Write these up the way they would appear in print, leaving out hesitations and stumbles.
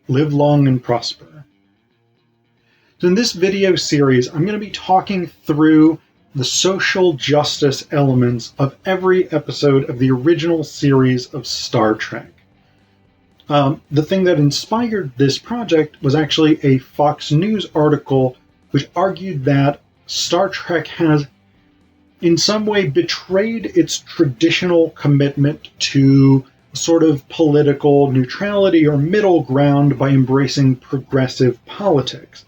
live long and prosper. So in this video series, I'm going to be talking through the social justice elements of every episode of the original series of Star Trek. The thing that inspired this project was actually a Fox News article which argued that Star Trek has in some way betrayed its traditional commitment to sort of political neutrality or middle ground by embracing progressive politics.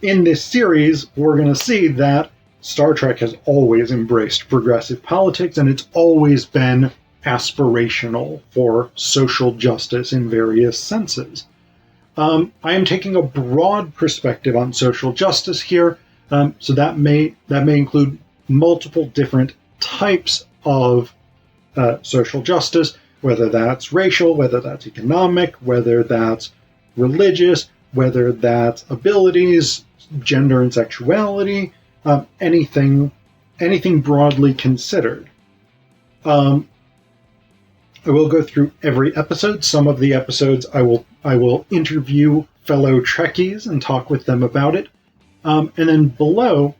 In this series, we're going to see that Star Trek has always embraced progressive politics, and it's always been aspirational for social justice in various senses. I am taking a broad perspective on social justice here, so that may include multiple different types of social justice, whether that's racial, whether that's economic, whether that's religious, whether that's abilities, gender and sexuality, anything broadly considered. I will go through every episode. Some of the episodes I will interview fellow Trekkies and talk with them about it. And then below,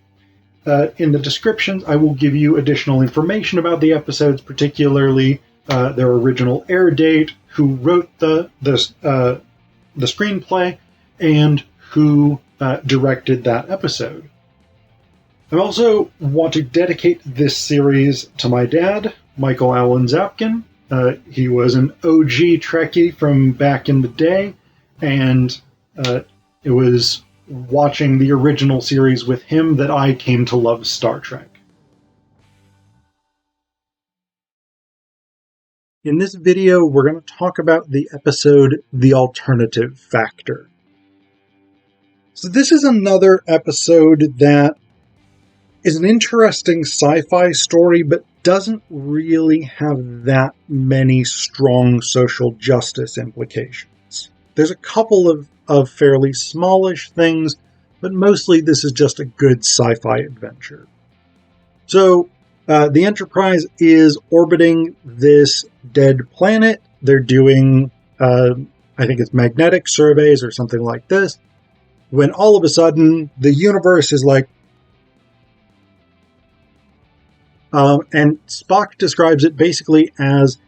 in the descriptions, I will give you additional information about the episodes, particularly their original air date, who wrote the screenplay, and who directed that episode. I also want to dedicate this series to my dad, Michael Allen Zapkin. He was an OG Trekkie from back in the day, and it was watching the original series with him that I came to love Star Trek. In this video, we're going to talk about the episode The Alternative Factor. So this is another episode that is an interesting sci-fi story, but doesn't really have that many strong social justice implications. There's a couple of fairly smallish things, but mostly this is just a good sci-fi adventure. So, the Enterprise is orbiting this dead planet. They're doing, I think it's magnetic surveys or something like this, when all of a sudden the universe is like, and Spock describes it basically as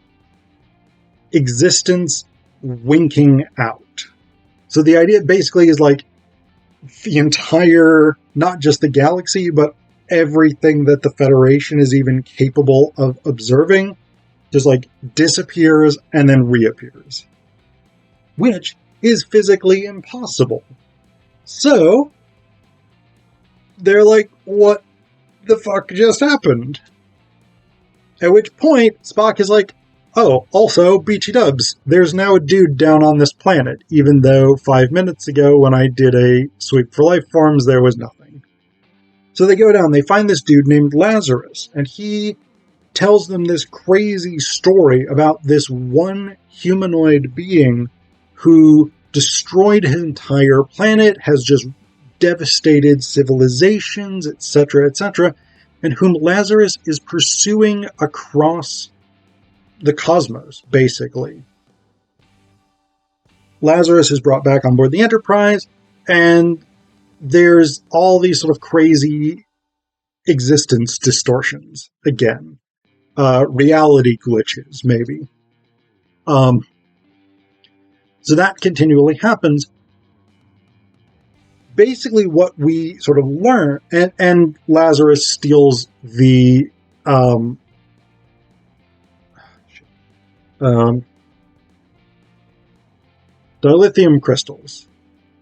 existence winking out. So the idea basically is like the entire, not just the galaxy, but everything that the Federation is even capable of observing just like disappears and then reappears, which is physically impossible. So they're like, what the fuck just happened? At which point, Spock is like, oh, also, Beachy Dubs, there's now a dude down on this planet, even though 5 minutes ago when I did a sweep for life forms, there was nothing. So they go down, they find this dude named Lazarus, and he tells them this crazy story about this one humanoid being who destroyed his entire planet, has just devastated civilizations, etc., etc., and whom Lazarus is pursuing across the cosmos, basically. Lazarus is brought back on board the Enterprise, and there's all these sort of crazy existence distortions again. Reality glitches, maybe. So that continually happens. Basically what we sort of learn, and Lazarus steals the dilithium crystals.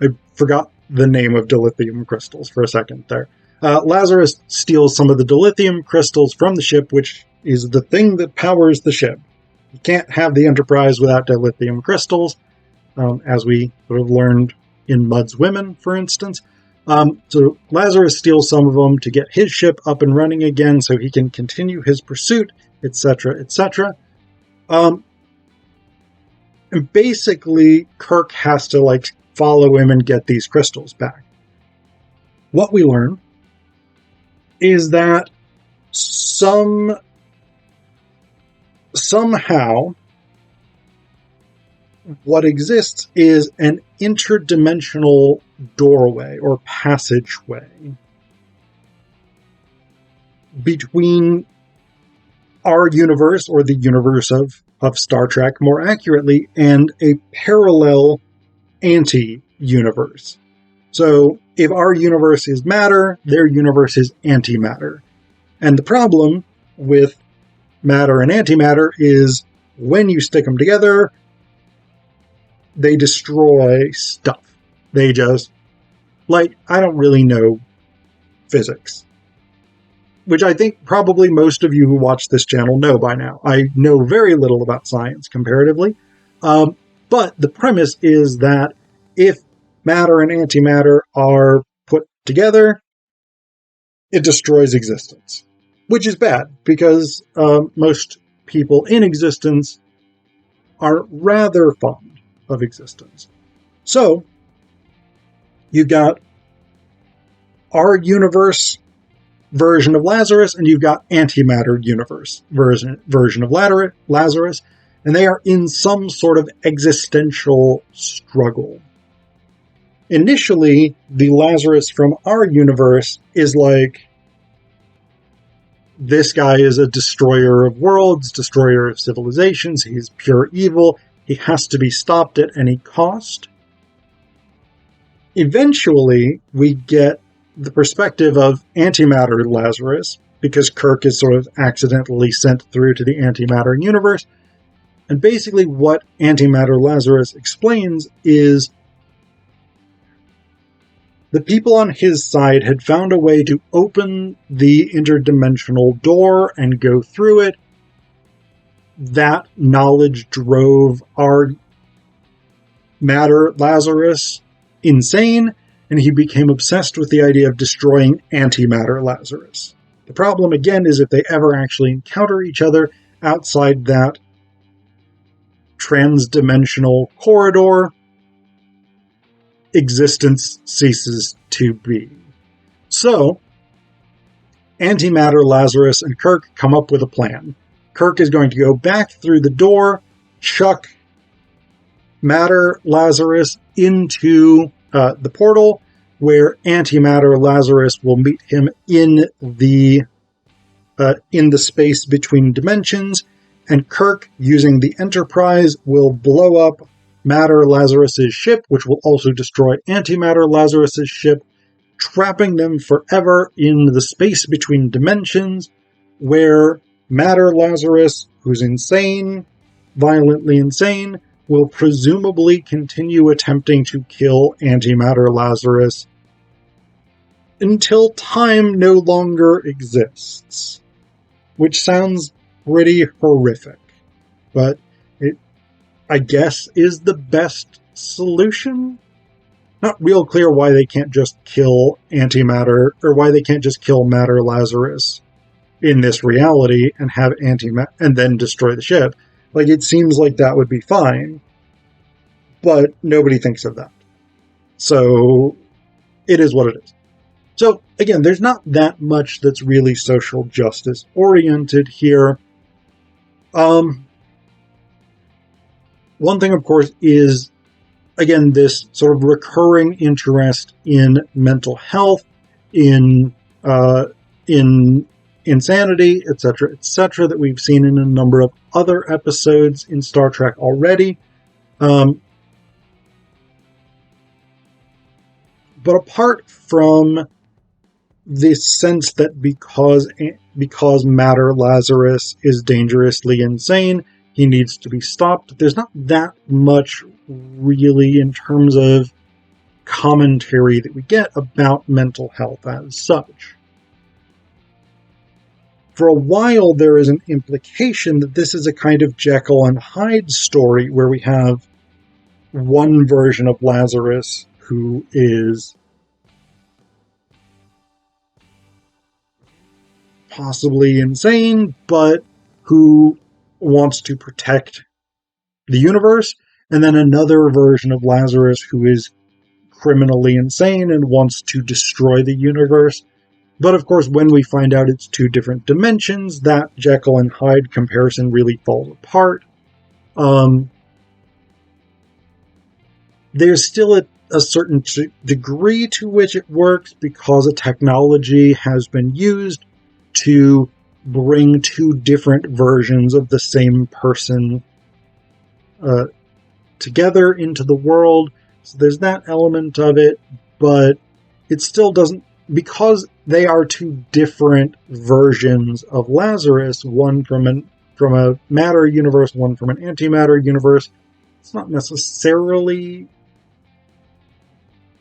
I forgot the name of dilithium crystals for a second there. Lazarus steals some of the dilithium crystals from the ship, which is the thing that powers the ship. You can't have the Enterprise without dilithium crystals, as we sort of learned in Mudd's Women, for instance. So Lazarus steals some of them to get his ship up and running again so he can continue his pursuit, etc., etc. And basically, Kirk has to like follow him and get these crystals back. What we learn is that somehow what exists is an interdimensional doorway or passageway between our universe, or the universe of Star Trek more accurately, and a parallel anti-universe. So if our universe is matter, their universe is antimatter. And the problem with matter and antimatter is when you stick them together, they destroy stuff. They just, like, I don't really know physics, which I think probably most of you who watch this channel know by now. I know very little about science comparatively, but the premise is that if matter and antimatter are put together, it destroys existence, which is bad because most people in existence are rather fond of existence. So you've got our universe version of Lazarus, and you've got antimatter universe version of Lazarus, and they are in some sort of existential struggle. Initially, the Lazarus from our universe is like, this guy is a destroyer of worlds, destroyer of civilizations, he's pure evil, he has to be stopped at any cost. Eventually, we get the perspective of antimatter Lazarus, because Kirk is sort of accidentally sent through to the antimatter universe. And basically what antimatter Lazarus explains is the people on his side had found a way to open the interdimensional door and go through it. That knowledge drove our matter Lazarus insane, and he became obsessed with the idea of destroying antimatter Lazarus. The problem, again, is if they ever actually encounter each other outside that trans-dimensional corridor, existence ceases to be. So, antimatter Lazarus and Kirk come up with a plan. Kirk is going to go back through the door, chuck matter Lazarus into the portal, where antimatter Lazarus will meet him in the space between dimensions, and Kirk, using the Enterprise, will blow up matter Lazarus's ship, which will also destroy antimatter Lazarus's ship, trapping them forever in the space between dimensions, where matter Lazarus, who's insane, violently insane, will presumably continue attempting to kill antimatter Lazarus until time no longer exists. Which sounds pretty horrific, but it, I guess, is the best solution? Not real clear why they can't just kill antimatter, or why they can't just kill matter Lazarus in this reality and have antimatter and then destroy the ship. Like, it seems like that would be fine, but nobody thinks of that. So, it is what it is. So, again, there's not that much that's really social justice oriented here. One thing, of course, is, again, this sort of recurring interest in mental health, in insanity, etc., that we've seen in a number of other episodes in Star Trek already. But apart from this sense that because matter Lazarus is dangerously insane, he needs to be stopped, there's not that much really in terms of commentary that we get about mental health as such. For a while, there is an implication that this is a kind of Jekyll and Hyde story where we have one version of Lazarus who is possibly insane, but who wants to protect the universe, and then another version of Lazarus who is criminally insane and wants to destroy the universe. But of course, when we find out it's two different dimensions, that Jekyll and Hyde comparison really falls apart. there's still a certain degree to which it works because a technology has been used to bring two different versions of the same person together into the world. So there's that element of it, but it still doesn't, because they are two different versions of Lazarus, one from a matter universe, one from an antimatter universe. It's not necessarily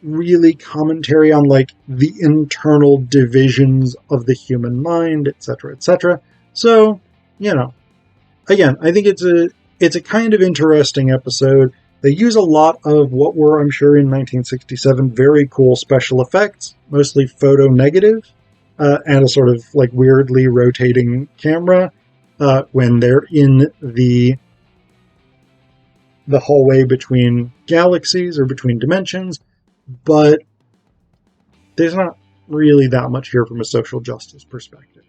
really commentary on like the internal divisions of the human mind, etc., etc. So, again, I think it's a kind of interesting episode. They use a lot of what were, I'm sure, in 1967, very cool special effects, mostly photo negative, and a sort of like weirdly rotating camera when they're in the hallway between galaxies or between dimensions. But there's not really that much here from a social justice perspective.